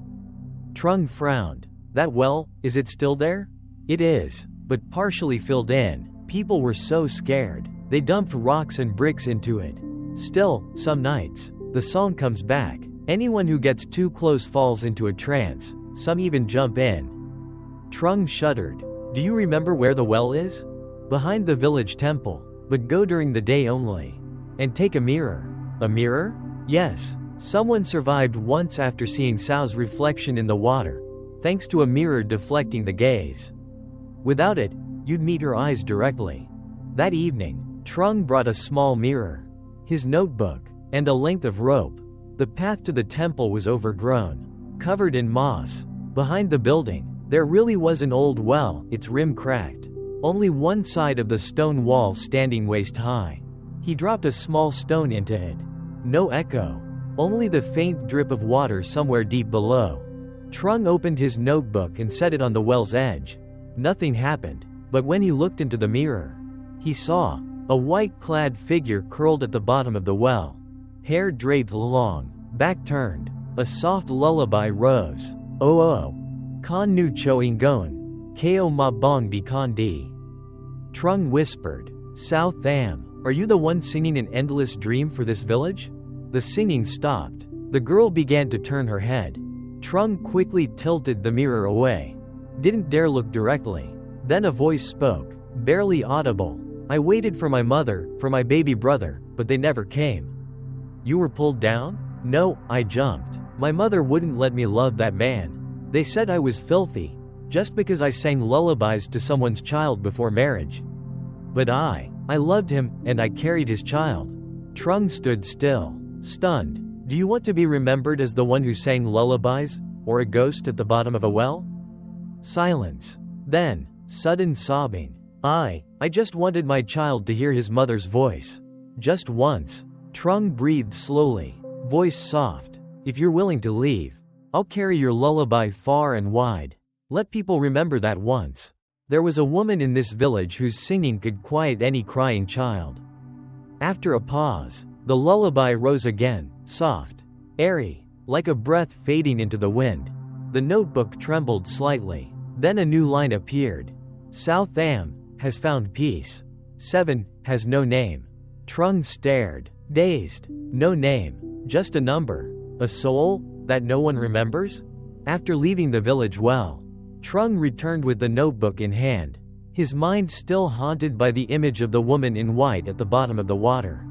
Trung frowned. That well, is it still there? It is, but partially filled in. People were so scared, they dumped rocks and bricks into it. Still, some nights, the song comes back. Anyone who gets too close falls into a trance. Some even jump in. Trung shuddered. Do you remember where the well is? Behind the village temple, but go during the day only. And take a mirror. A mirror? Yes. Someone survived once after seeing Sao's reflection in the water, thanks to a mirror deflecting the gaze. Without it, you'd meet her eyes directly. That evening, Trung brought a small mirror, his notebook, and a length of rope. The path to the temple was overgrown, covered in moss. Behind the building, there really was an old well, its rim cracked. Only one side of the stone wall standing waist high. He dropped a small stone into it. No echo. Only the faint drip of water somewhere deep below. Trung opened his notebook and set it on the well's edge. Nothing happened, but when he looked into the mirror, he saw a white-clad figure curled at the bottom of the well. Hair draped long, back turned. A soft lullaby rose. Oh oh. Con nu choing gon. Ko ma bong bi con di. Trung whispered. Sao Tham, are you the one singing an endless dream for this village? The singing stopped. The girl began to turn her head. Trung quickly tilted the mirror away. Didn't dare look directly. Then a voice spoke, barely audible. I waited for my mother, for my baby brother, but they never came. You were pulled down? No, I jumped. My mother wouldn't let me love that man. They said I was filthy, just because I sang lullabies to someone's child before marriage. But I loved him, and I carried his child. Trung stood still, stunned. Do you want to be remembered as the one who sang lullabies, or a ghost at the bottom of a well? Silence. Then, sudden sobbing. I just wanted my child to hear his mother's voice. Just once. Trung breathed slowly, voice soft. If you're willing to leave, I'll carry your lullaby far and wide. Let people remember that once. There was a woman in this village whose singing could quiet any crying child. After a pause, the lullaby rose again, soft, airy, like a breath fading into the wind. The notebook trembled slightly. Then a new line appeared. Sao Tham has found peace. 7 has no name. Trung stared, dazed. No name, just a number. A soul that no one remembers? After leaving the village well, Trung returned with the notebook in hand, his mind still haunted by the image of the woman in white at the bottom of the water.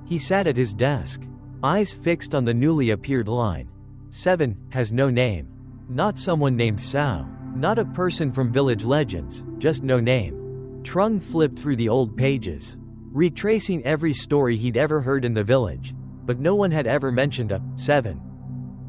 He sat at his desk, eyes fixed on the newly appeared line. 7 has no name. Not someone named Sao, not a person from village legends, just no name. Trung flipped through the old pages, retracing every story he'd ever heard in the village, but no one had ever mentioned a 7.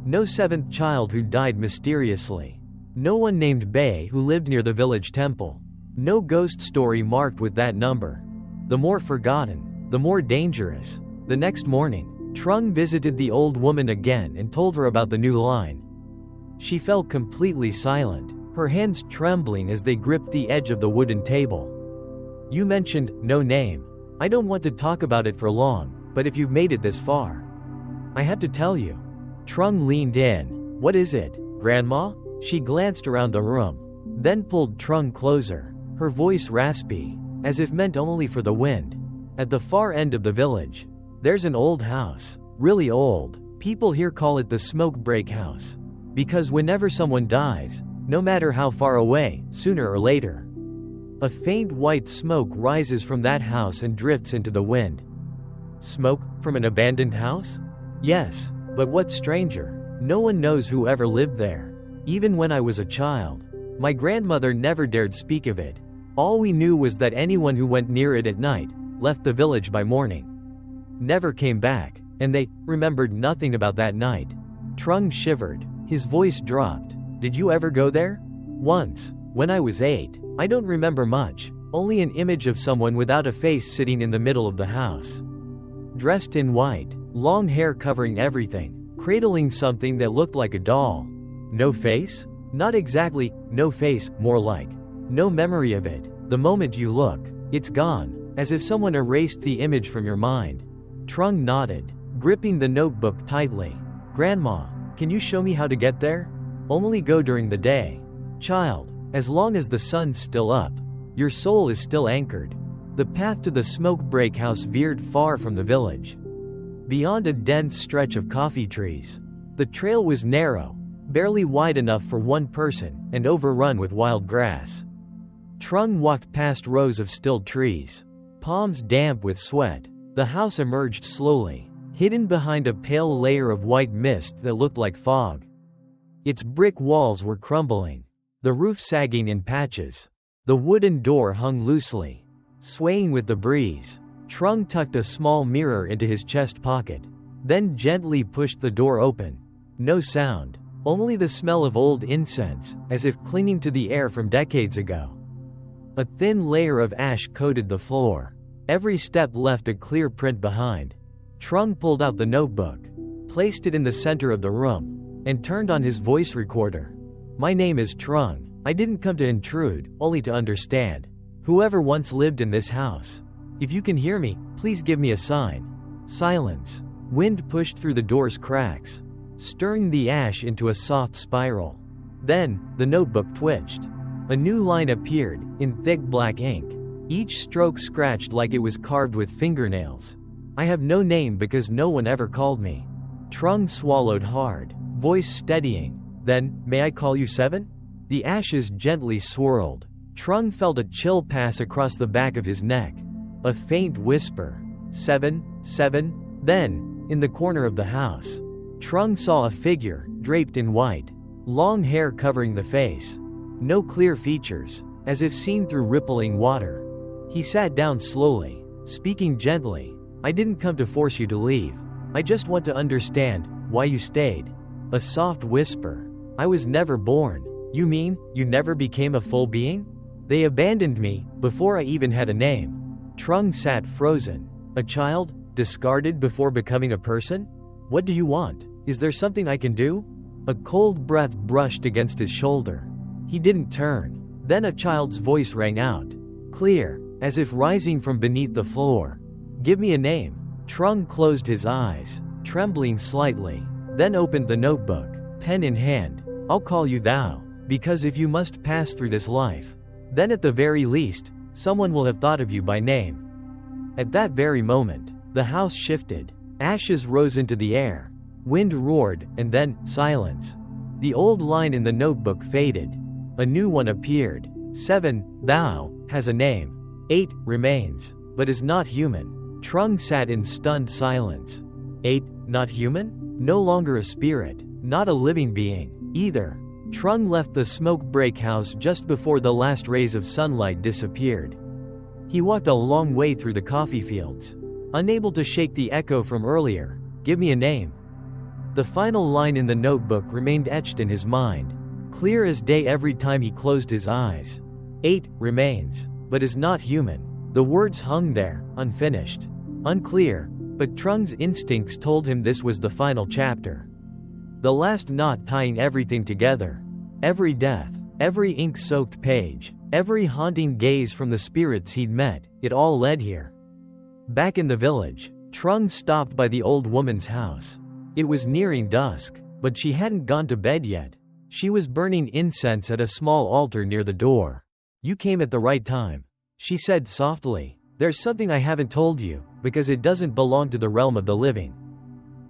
No 7th child who died mysteriously. No one named Bei who lived near the village temple. No ghost story marked with that number. The more forgotten, the more dangerous. The next morning, Trung visited the old woman again and told her about the new line. She fell completely silent, her hands trembling as they gripped the edge of the wooden table. You mentioned no name. I don't want to talk about it for long, but if you've made it this far, I have to tell you. Trung leaned in. What is it, Grandma? She glanced around the room, then pulled Trung closer, her voice raspy, as if meant only for the wind. At the far end of the village, there's an old house, really old. People here call it the smoke break house, because whenever someone dies, no matter how far away, sooner or later, a faint white smoke rises from that house and drifts into the wind. Smoke from an abandoned house? Yes, but what's stranger, no one knows who ever lived there. Even when I was a child, my grandmother never dared speak of it. All we knew was that anyone who went near it at night left the village by morning. Never came back, and they remembered nothing about that night. Trung shivered, his voice dropped. Did you ever go there? Once, when I was 8. I don't remember much, only an image of someone without a face sitting in the middle of the house. Dressed in white, long hair covering everything, cradling something that looked like a doll. No face? Not exactly, no face, more like no memory of it. The moment you look, it's gone, as if someone erased the image from your mind. Trung nodded, gripping the notebook tightly. Grandma, can you show me how to get there? Only go during the day. Child, as long as the sun's still up, your soul is still anchored. The path to the smoke break house veered far from the village. Beyond a dense stretch of coffee trees, the trail was narrow, barely wide enough for one person, and overrun with wild grass. Trung walked past rows of stilled trees, palms damp with sweat. The house emerged slowly, hidden behind a pale layer of white mist that looked like fog. Its brick walls were crumbling, the roof sagging in patches. The wooden door hung loosely, swaying with the breeze. Trung tucked a small mirror into his chest pocket, then gently pushed the door open. No sound, only the smell of old incense, as if clinging to the air from decades ago. A thin layer of ash coated the floor. Every step left a clear print behind. Trung pulled out the notebook, placed it in the center of the room, and turned on his voice recorder. My name is Trung. I didn't come to intrude, only to understand. Whoever once lived in this house. If you can hear me, please give me a sign. Silence. Wind pushed through the door's cracks, stirring the ash into a soft spiral. Then, the notebook twitched. A new line appeared, in thick black ink, each stroke scratched like it was carved with fingernails. I have no name because no one ever called me. Trung swallowed hard, voice steadying. Then, may I call you Seven? The ashes gently swirled. Trung felt a chill pass across the back of his neck. A faint whisper. Seven, Seven. Then, in the corner of the house, Trung saw a figure, draped in white. Long hair covering the face. No clear features, as if seen through rippling water. He sat down slowly, speaking gently. I didn't come to force you to leave. I just want to understand why you stayed. A soft whisper. I was never born. You mean, you never became a full being? They abandoned me, before I even had a name. Trung sat frozen. A child, discarded before becoming a person? What do you want? Is there something I can do? A cold breath brushed against his shoulder. He didn't turn. Then a child's voice rang out. Clear, as if rising from beneath the floor. Give me a name. Trung closed his eyes, trembling slightly, then opened the notebook, pen in hand. I'll call you Thou, because if you must pass through this life, then at the very least, someone will have thought of you by name. At that very moment, the house shifted. Ashes rose into the air. Wind roared, and then, silence. The old line in the notebook faded. A new one appeared. 7, Thou, has a name. 8, remains, but is not human. Trung sat in stunned silence. 8, not human? No longer a spirit, not a living being, either. Trung left the smoke break house just before the last rays of sunlight disappeared. He walked a long way through the coffee fields, unable to shake the echo from earlier. Give me a name. The final line in the notebook remained etched in his mind, clear as day every time he closed his eyes. 8, remains, but is not human. The words hung there, unfinished, unclear, but Trung's instincts told him this was the final chapter. The last knot tying everything together. Every death, every ink-soaked page, every haunting gaze from the spirits he'd met, it all led here. Back in the village, Trung stopped by the old woman's house. It was nearing dusk, but she hadn't gone to bed yet. She was burning incense at a small altar near the door. You came at the right time, she said softly. There's something I haven't told you, because it doesn't belong to the realm of the living.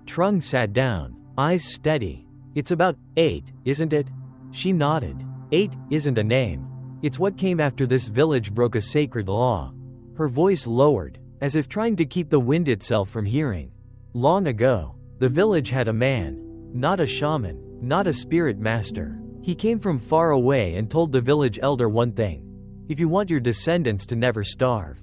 Trung sat down, eyes steady. It's about 8, isn't it? She nodded. 8 isn't a name. It's what came after this village broke a sacred law. Her voice lowered, as if trying to keep the wind itself from hearing. Long ago, the village had a man. Not a shaman, not a spirit master. He came from far away and told the village elder one thing. If you want your descendants to never starve,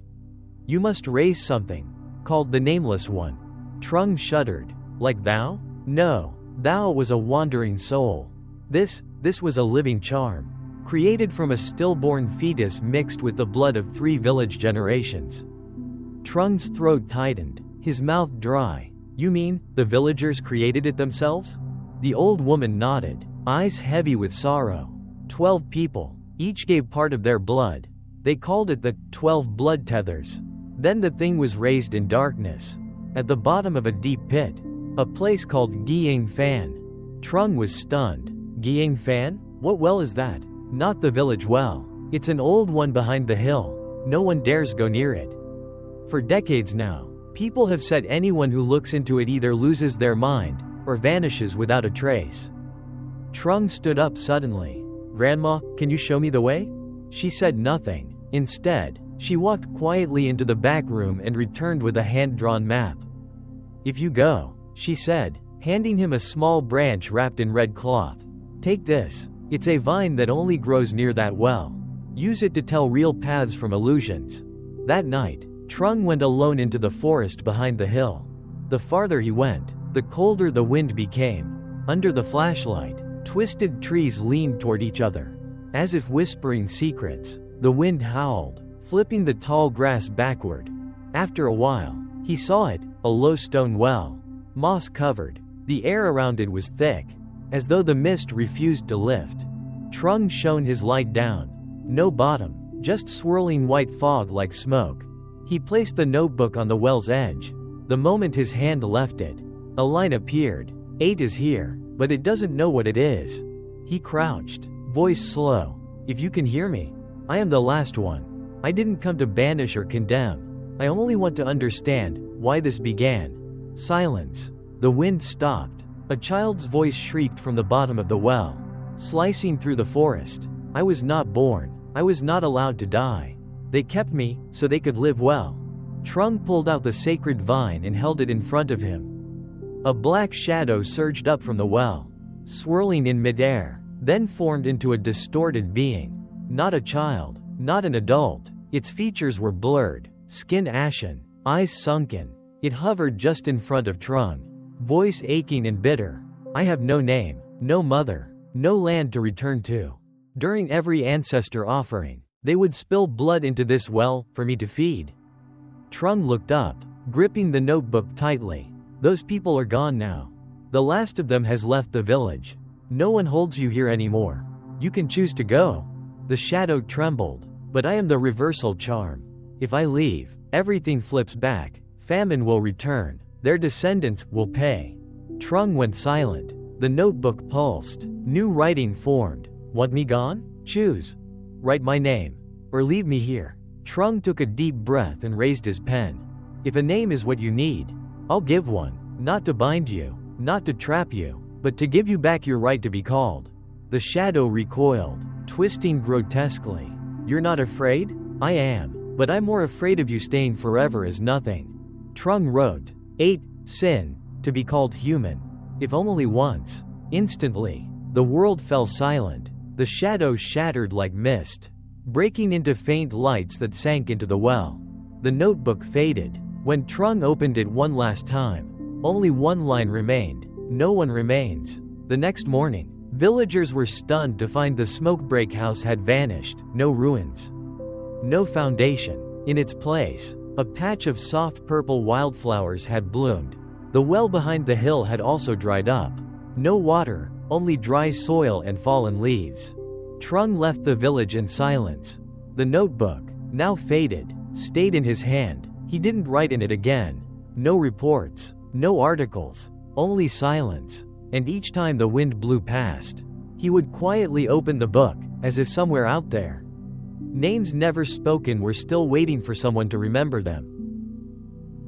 you must raise something, called the Nameless One. Trung shuddered. Like Thou? No, Thou was a wandering soul. This was a living charm, created from a stillborn fetus mixed with the blood of 3 village generations. Trung's throat tightened, his mouth dry. You mean, the villagers created it themselves? The old woman nodded, eyes heavy with sorrow. 12 people, each gave part of their blood. They called it the 12 blood tethers. Then the thing was raised in darkness, at the bottom of a deep pit, a place called Giang Fan. Trung was stunned. Giang Fan? What well is that? Not the village well. It's an old one behind the hill. No one dares go near it. For decades now, people have said anyone who looks into it either loses their mind, or vanishes without a trace. Trung stood up suddenly. Grandma, can you show me the way? She said nothing. Instead, she walked quietly into the back room and returned with a hand-drawn map. If you go, she said, handing him a small branch wrapped in red cloth. Take this. It's a vine that only grows near that well. Use it to tell real paths from illusions. That night, Trung went alone into the forest behind the hill. The farther he went, the colder the wind became. Under the flashlight, twisted trees leaned toward each other. As if whispering secrets, the wind howled, flipping the tall grass backward. After a while, he saw it, a low stone well, moss-covered. The air around it was thick, as though the mist refused to lift. Trung shone his light down. No bottom, just swirling white fog like smoke. He placed the notebook on the well's edge. The moment his hand left it, a line appeared. 8 is here, but it doesn't know what it is. He crouched, voice slow. If you can hear me, I am the last one. I didn't come to banish or condemn. I only want to understand why this began. Silence. The wind stopped. A child's voice shrieked from the bottom of the well, slicing through the forest. I was not born. I was not allowed to die. They kept me, so they could live well. Trung pulled out the sacred vine and held it in front of him. A black shadow surged up from the well, swirling in midair, then formed into a distorted being. Not a child, not an adult. Its features were blurred, skin ashen, eyes sunken. It hovered just in front of Trung, voice aching and bitter. I have no name, no mother, no land to return to. During every ancestor offering, they would spill blood into this well for me to feed. Trung looked up, gripping the notebook tightly. Those people are gone now. The last of them has left the village. No one holds you here anymore. You can choose to go. The shadow trembled. But I am the reversal charm. If I leave, everything flips back. Famine will return. Their descendants will pay. Trung went silent. The notebook pulsed. New writing formed. Want me gone? Choose. Write my name. Or leave me here. Trung took a deep breath and raised his pen. If a name is what you need, I'll give one. Not to bind you, not to trap you, but to give you back your right to be called. The shadow recoiled, twisting grotesquely. You're not afraid? I am, but I'm more afraid of you staying forever as nothing. Trung wrote, 8, sin, to be called human. If only once. Instantly, the world fell silent. The shadow shattered like mist, breaking into faint lights that sank into the well. The notebook faded. When Trung opened it one last time, only one line remained. No one remains. The next morning, villagers were stunned to find the smoke break house had vanished. No ruins. No foundation. In its place, a patch of soft purple wildflowers had bloomed. The well behind the hill had also dried up. No water, only dry soil and fallen leaves. Trung left the village in silence. The notebook, now faded, stayed in his hand. He didn't write in it again. No reports, no articles, only silence. And each time the wind blew past, he would quietly open the book, as if somewhere out there, names never spoken were still waiting for someone to remember them.